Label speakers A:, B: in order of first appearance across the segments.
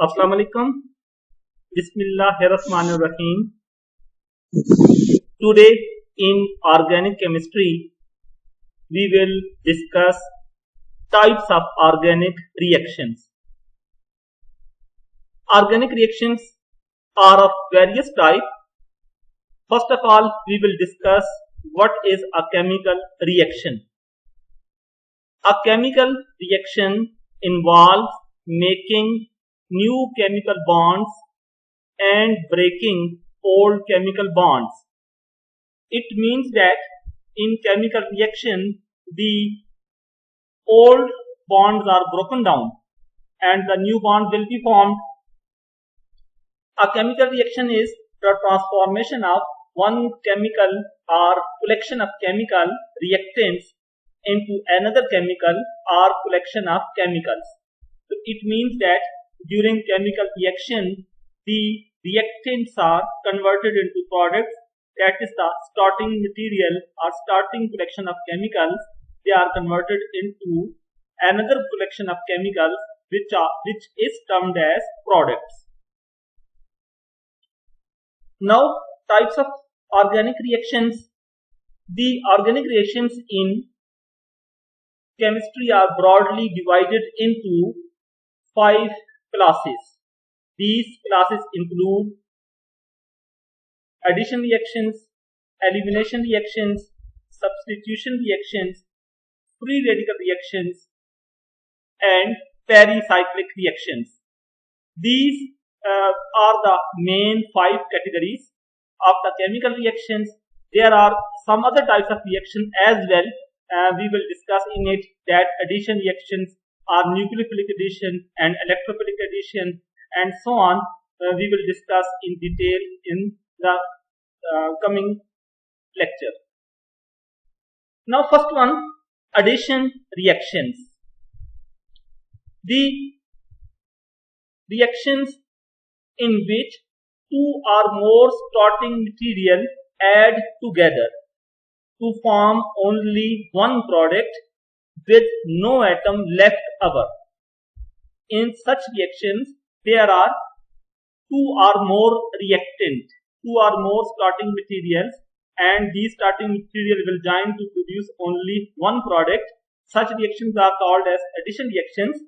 A: Assalamu alaikum. Bismillahirrahmanirrahim. Today in organic chemistry, we will discuss types of organic reactions. Organic reactions are of various types. First of all, we will discuss what is a chemical reaction. A chemical reaction involves making new chemical bonds and breaking old chemical bonds. It means that in chemical reaction, the old bonds are broken down and the new bond will be formed. A chemical reaction is the transformation of one chemical or collection of chemical reactants into another chemical or collection of chemicals. So it means that during chemical reaction, the reactants are converted into products, that is the starting material or starting collection of chemicals. They are converted into another collection of chemicals which is termed as products. Now, types of organic reactions. The organic reactions in chemistry are broadly divided into 5 classes. These classes include addition reactions, elimination reactions, substitution reactions, free radical reactions, and pericyclic reactions. These are the main 5 categories of the chemical reactions. There are some other types of reaction as well. We will discuss in it that addition reactions are nucleophilic addition and electrophilic addition and so on. We will discuss in detail in the coming lecture. Now first one, addition reactions. The reactions in which two or more starting material add together to form only one product with no atom left over. In such reactions, there are two or more reactants, two or more starting materials, and these starting material will join to produce only one product. Such reactions are called as addition reactions,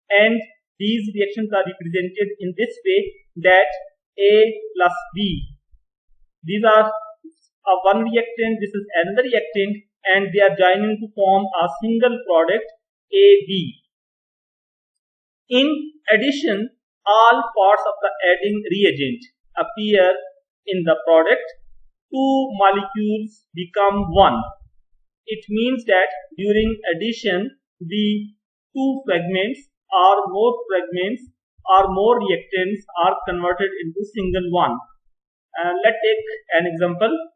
A: and these reactions are represented in this way, that A plus B. These are one reactant, this is another reactant, and they are joining to form a single product AB. In addition, all parts of the adding reagent appear in the product. Two molecules become one. It means that during addition, the two fragments or more fragments or more reactants are converted into single one. Let's take an example.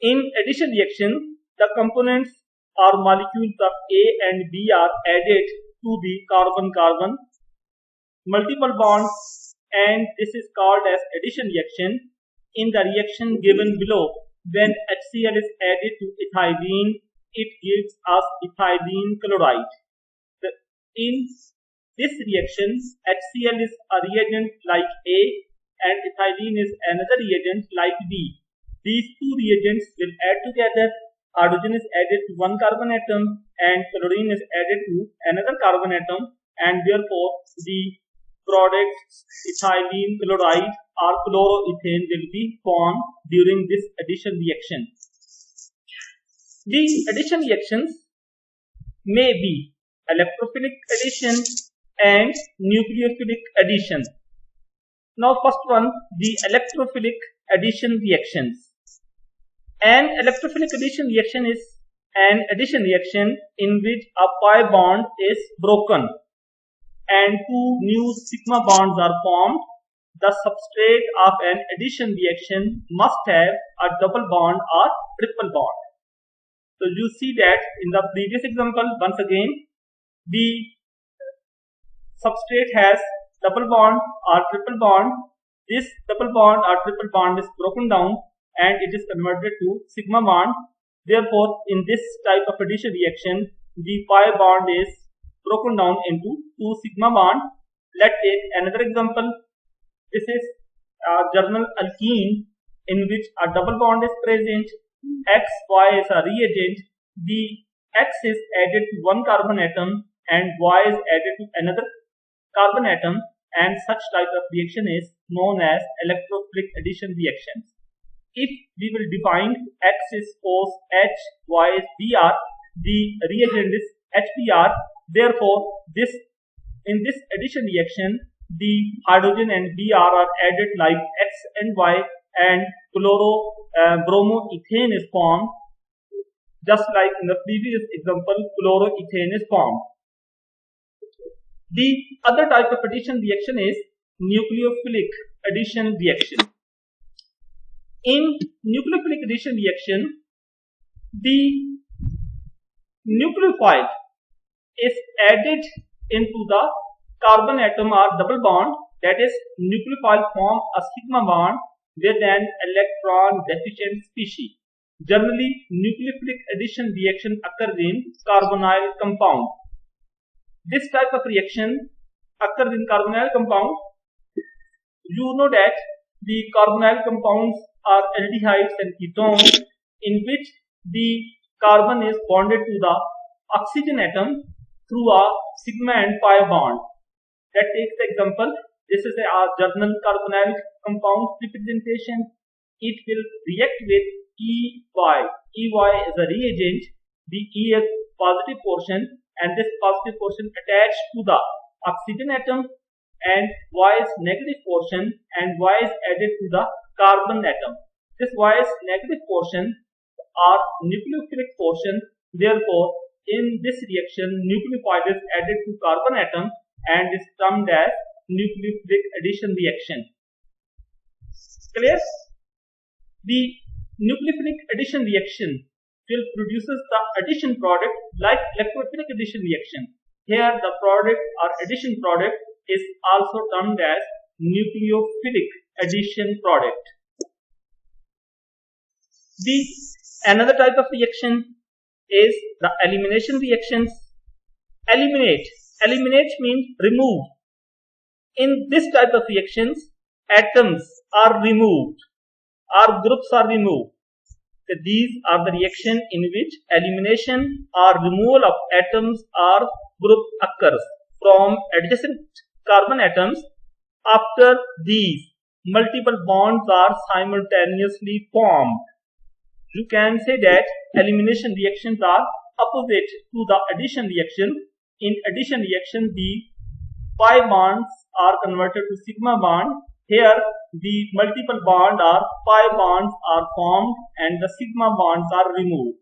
A: In addition reaction, the components or molecules of A and B are added to the carbon-carbon multiple bonds, and this is called as addition reaction. In the reaction given below, when HCl is added to ethylene, it gives us ethylene chloride. In this reaction, HCl is a reagent like A and ethylene is another reagent like B. These two reagents will add together. Hydrogen is added to one carbon atom and chlorine is added to another carbon atom, and therefore the product ethylene chloride or chloroethane will be formed during this addition reaction. These addition reactions may be electrophilic addition and nucleophilic addition. Now first one, the electrophilic addition reactions. An electrophilic addition reaction is an addition reaction in which a pi bond is broken and two new sigma bonds are formed. The substrate of an addition reaction must have a double bond or triple bond. So you see that in the previous example, once again, the substrate has double bond or triple bond. This double bond or triple bond is broken down and it is converted to sigma bond. Therefore, in this type of addition reaction, the pi bond is broken down into 2 sigma bond. Let's take another example. This is a German alkene in which a double bond is present. X, Y is a reagent. The X is added to one carbon atom and Y is added to another carbon atom, and such type of reaction is known as electrophilic addition reactions. If we will define X is cos H, Y is Br, the reagent is HBr. Therefore, in this addition reaction, the hydrogen and Br are added like X and Y, and chloro-bromoethane is formed. Just like in the previous example, chloroethane is formed. The other type of addition reaction is nucleophilic addition reaction. In nucleophilic addition reaction, the nucleophile is added into the carbon atom or double bond. That is, nucleophile form a sigma bond with an electron deficient species. Generally, nucleophilic addition reaction occurs in carbonyl compound. This type of reaction occurs in carbonyl compound. You know that the carbonyl compounds are aldehydes and ketones in which the carbon is bonded to the oxygen atom through a sigma and pi bond. That takes the example. This is a German carbonyl compound representation. It will react with EY. EY is a reagent. The E is positive portion, and this positive portion attached to the oxygen atom, and Y is negative portion, and Y is added to the carbon atom. This Y is negative portion are nucleophilic portion. Therefore, in this reaction, nucleophile is added to carbon atom and is termed as nucleophilic addition reaction. Clear? The nucleophilic addition reaction will produces the addition product like electrophilic addition reaction. Here, the product or addition product is also termed as nucleophilic addition product. Another type of reaction is the elimination reactions. Eliminate means remove. In this type of reactions, atoms are removed or groups are removed. So these are the reaction in which elimination or removal of atoms or group occurs from adjacent carbon atoms. After these, multiple bonds are simultaneously formed. You can say that elimination reactions are opposite to the addition reaction. In addition reaction, the pi bonds are converted to sigma bond. Here, the multiple bond or pi bonds are formed and the sigma bonds are removed.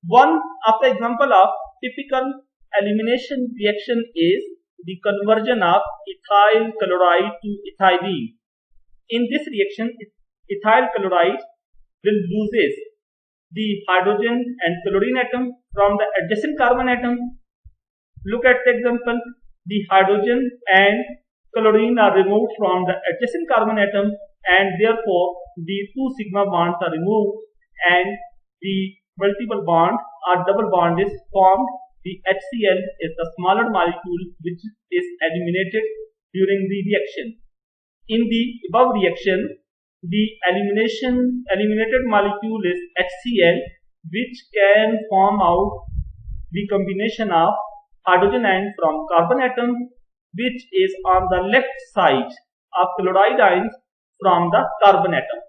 A: One of the example of typical elimination reaction is the conversion of ethyl chloride to ethylene. In this reaction, ethyl chloride will loses the hydrogen and chlorine atom from the adjacent carbon atom. Look at the example. The hydrogen and chlorine are removed from the adjacent carbon atom, and therefore the two sigma bonds are removed and the multiple bond or double bond is formed. The HCl is the smaller molecule which is eliminated during the reaction. In the above reaction, the eliminated molecule is HCl, which can form out the combination of hydrogen ion from carbon atom, which is on the left side of chloride ions from the carbon atom.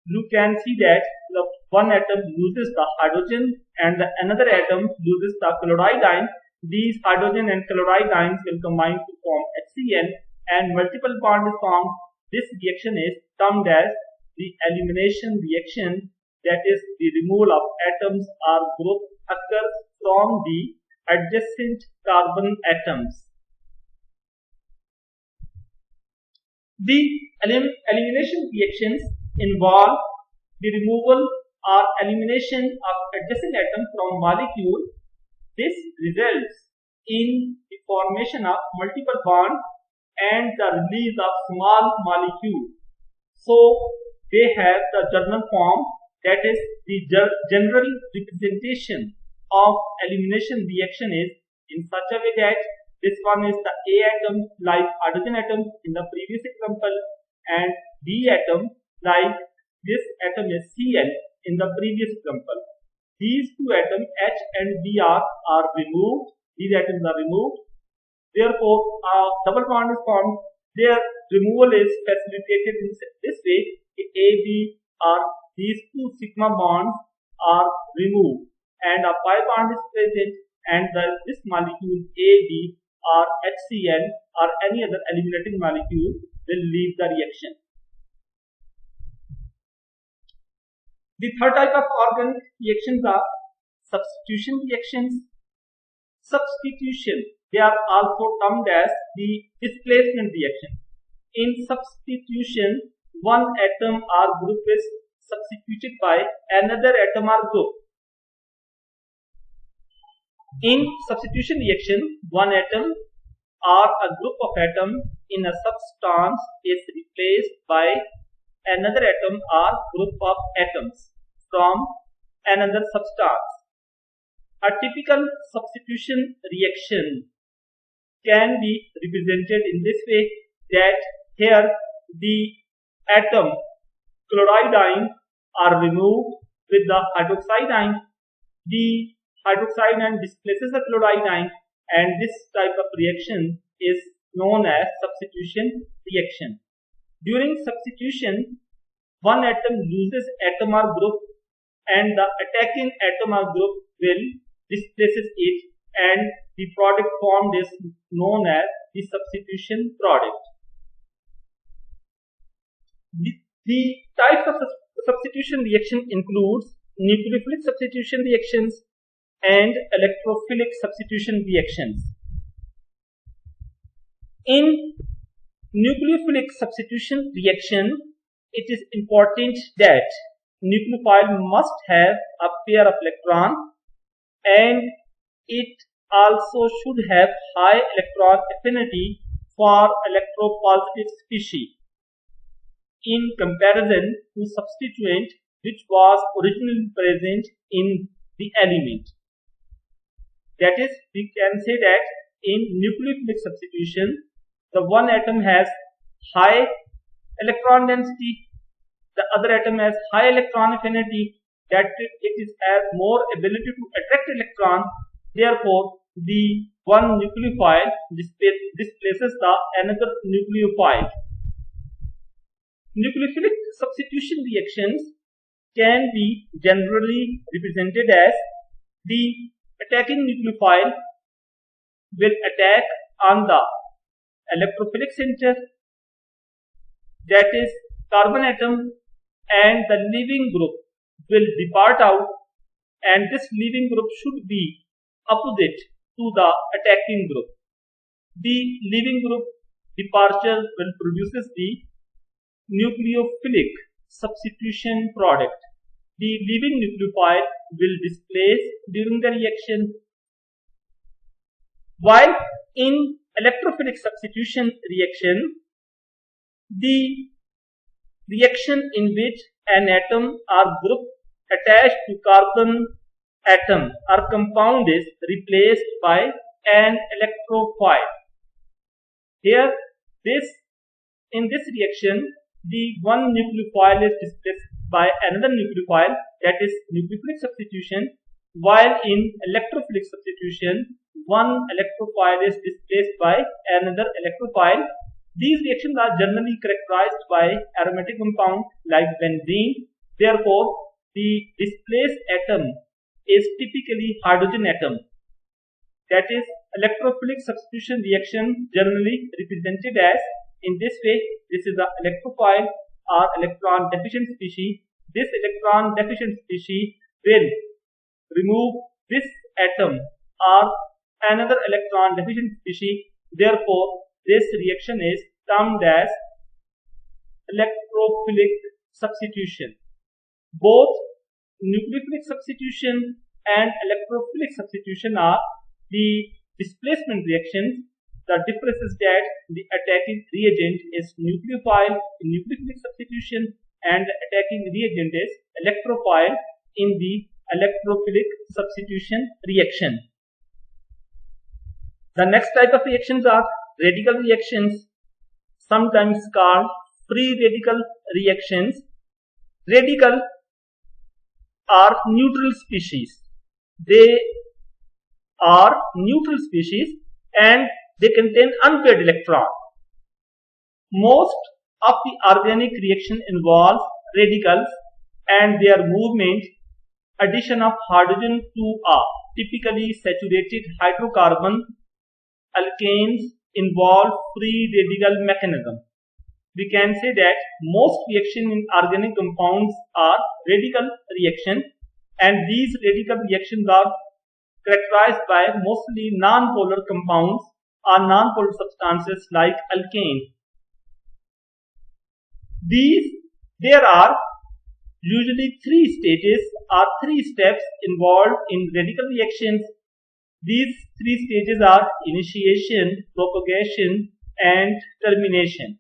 A: You can see that the one atom loses the hydrogen and the another atom loses the chloride ion. These hydrogen and chloride ions will combine to form HCl and multiple bond is formed. This reaction is termed as the elimination reaction, that is the removal of atoms or groups occurs from the adjacent carbon atoms. The elimination reactions involve the removal or elimination of adjacent atoms from molecule. This results in the formation of multiple bonds and the release of small molecules. So they have the German form, that is the general representation of elimination reaction is in such a way that this one is the A atom like hydrogen atom in the previous example, and B atom like this atom is Cl in the previous example. These two atoms H and Br are removed. These atoms are removed. Therefore, a double bond is formed. Their removal is facilitated in this way. A, B are these two sigma bonds are removed, and a pi bond is present, and this molecule A, B or HCl or any other eliminating molecule will leave the reaction. The third type of organic reactions are substitution reactions. Substitution, they are also termed as the displacement reaction. In substitution, one atom or group is substituted by another atom or group. In substitution reaction, one atom or a group of atoms in a substance is replaced by another atom or group of atoms from another substance. A typical substitution reaction can be represented in this way, that here the atom chloride ion are removed with the hydroxide ion. The hydroxide ion displaces the chloride ion, and this type of reaction is known as substitution reaction. During substitution, one atom loses atom or group, and the attacking atom or group will displaces it, and the product formed is known as the substitution product. The types of substitution reaction includes nucleophilic substitution reactions and electrophilic substitution reactions. In nucleophilic substitution reaction, it is important that nucleophile must have a pair of electrons, and it also should have high electron affinity for electropositive species in comparison to substituent which was originally present in the element. That is, we can say that in nucleophilic substitution, the one atom has high electron density, the other atom has high electron affinity, that it has more ability to attract electron. Therefore, the one nucleophile displaces the another nucleophile. Nucleophilic substitution reactions can be generally represented as the attacking nucleophile will attack on the electrophilic center, that is carbon atom, and the leaving group will depart out, and this leaving group should be opposite to the attacking group. The leaving group departure will produces the nucleophilic substitution product. The leaving nucleophile will displace during the reaction. While in electrophilic substitution reaction, the reaction in which an atom or group attached to carbon atom or compound is replaced by an electrophile. Here, in this reaction, the one nucleophile is displaced by another nucleophile, that is nucleophilic substitution, while in electrophilic substitution, one electrophile is displaced by another electrophile. These reactions are generally characterized by aromatic compound like benzene. Therefore, the displaced atom is typically hydrogen atom. That is, electrophilic substitution reaction generally represented as in this way. This is the electrophile or electron deficient species. This electron deficient species will remove this atom or another electron deficient species. Therefore, this reaction is termed as electrophilic substitution. Both nucleophilic substitution and electrophilic substitution are the displacement reactions. The difference is that the attacking reagent is nucleophile in nucleophilic substitution, and the attacking reagent is electrophile in the electrophilic substitution reaction. The next type of reactions are radical reactions, sometimes called free radical reactions. Radical are neutral species. They are neutral species and they contain unpaired electron. Most of the organic reaction involves radicals and their movement. Addition of hydrogen to a typically saturated hydrocarbon alkanes involve free radical mechanism. We can say that most reactions in organic compounds are radical reactions, and these radical reactions are characterized by mostly non-polar compounds or non-polar substances like alkanes. There are usually three stages or three steps involved in radical reactions. These three stages are initiation, propagation, and termination.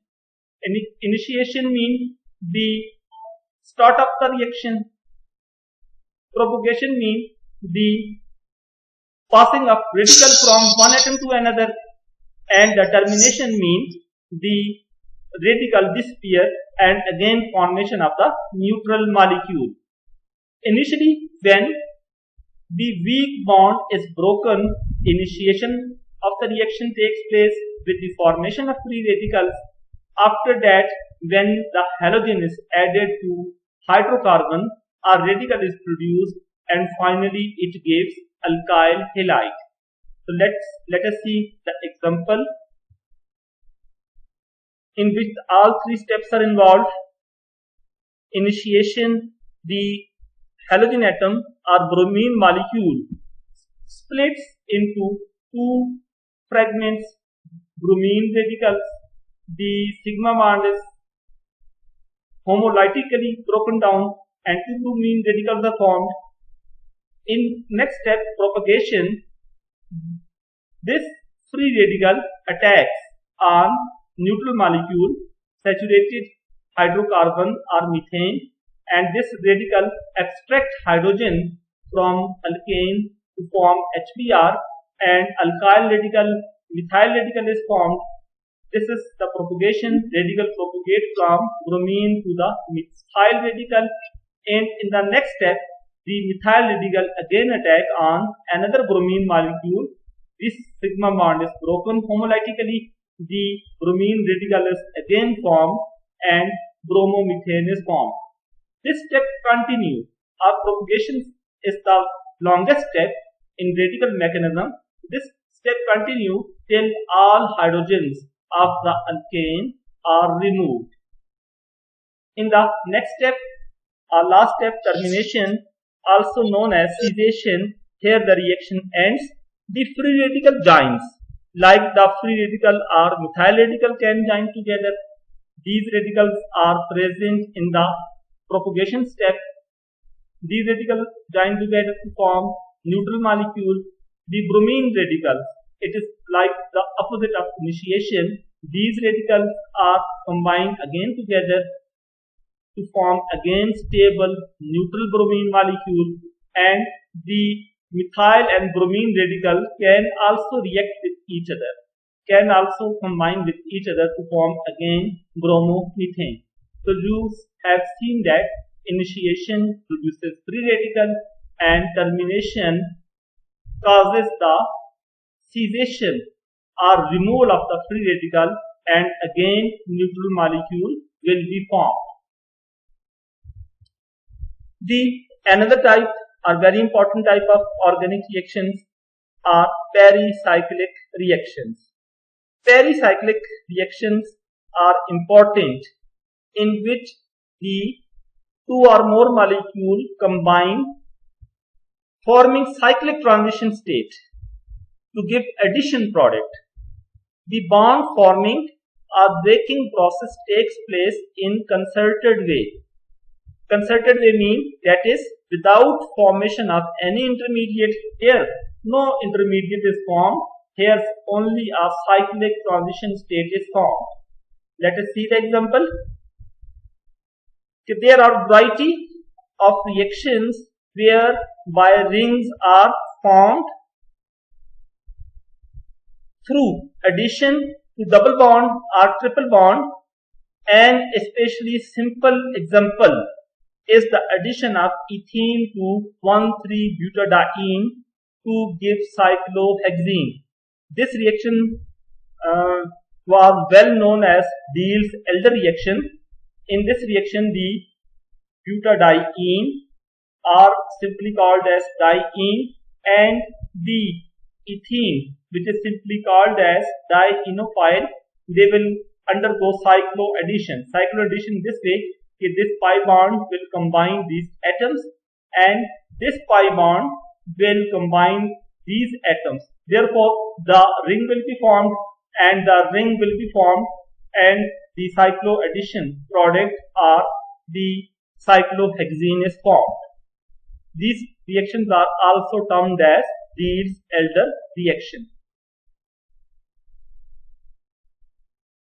A: Initiation means the start of the reaction. Propagation means the passing of radical from one atom to another, and the termination means the radical disappear and again formation of the neutral molecule. Initially, when the weak bond is broken, initiation of the reaction takes place with the formation of free radicals. After that, when the halogen is added to hydrocarbon, a radical is produced and finally it gives alkyl halide. So let us see the example in which all three steps are involved. Initiation, the halogen atom or bromine molecule splits into two fragments, bromine radicals. The sigma bond is homolytically broken down and two bromine radicals are formed. In next step, propagation, this free radical attacks on neutral molecule, saturated hydrocarbon or methane, and this radical extracts hydrogen from alkane to form HBr, and alkyl radical, methyl radical is formed. This is the propagation. Radical propagate from bromine to the methyl radical, and in the next step, the methyl radical again attack on another bromine molecule. This sigma bond is broken homolytically. The bromine radical is again formed and bromomethane is formed. This step continues. Our propagation is the longest step in radical mechanism. This step continues till all hydrogens of the alkane are removed. In the next step, our last step, termination, also known as cessation, here the reaction ends. The free radical joins, like the free radical or methyl radical can join together. These radicals are present in the propagation step. These radicals join together to form neutral molecule. The bromine radical, it is like the opposite of initiation. These radicals are combined again together to form again stable neutral bromine molecule, and the methyl and bromine radical can also react with each other, can also combine with each other to form again bromomethane. So you have seen that initiation produces free radical and termination causes the cessation or removal of the free radical, and again neutral molecule will be formed. Another type or very important type of organic reactions are pericyclic reactions. Pericyclic reactions are important in which the two or more molecules combine forming cyclic transition state to give addition product. The bond forming or breaking process takes place in concerted way. Concerted way means that is without formation of any intermediate. Here no intermediate is formed. Here only a cyclic transition state is formed. Let us see the example. There are variety of reactions whereby rings are formed through addition to double bond or triple bond. An especially simple example is the addition of ethene to 1,3-butadiene to give cyclohexene. This reaction was well known as Diels-Alder reaction. In this reaction, the butadiene are simply called as diene, and the ethene, which is simply called as dienophile, they will undergo cycloaddition. Cycloaddition this way, this pi bond will combine these atoms, and this pi bond will combine these atoms. Therefore, the ring will be formed, and the cycloaddition product or the cyclohexene is formed. These reactions are also termed as Diels-Alder reaction.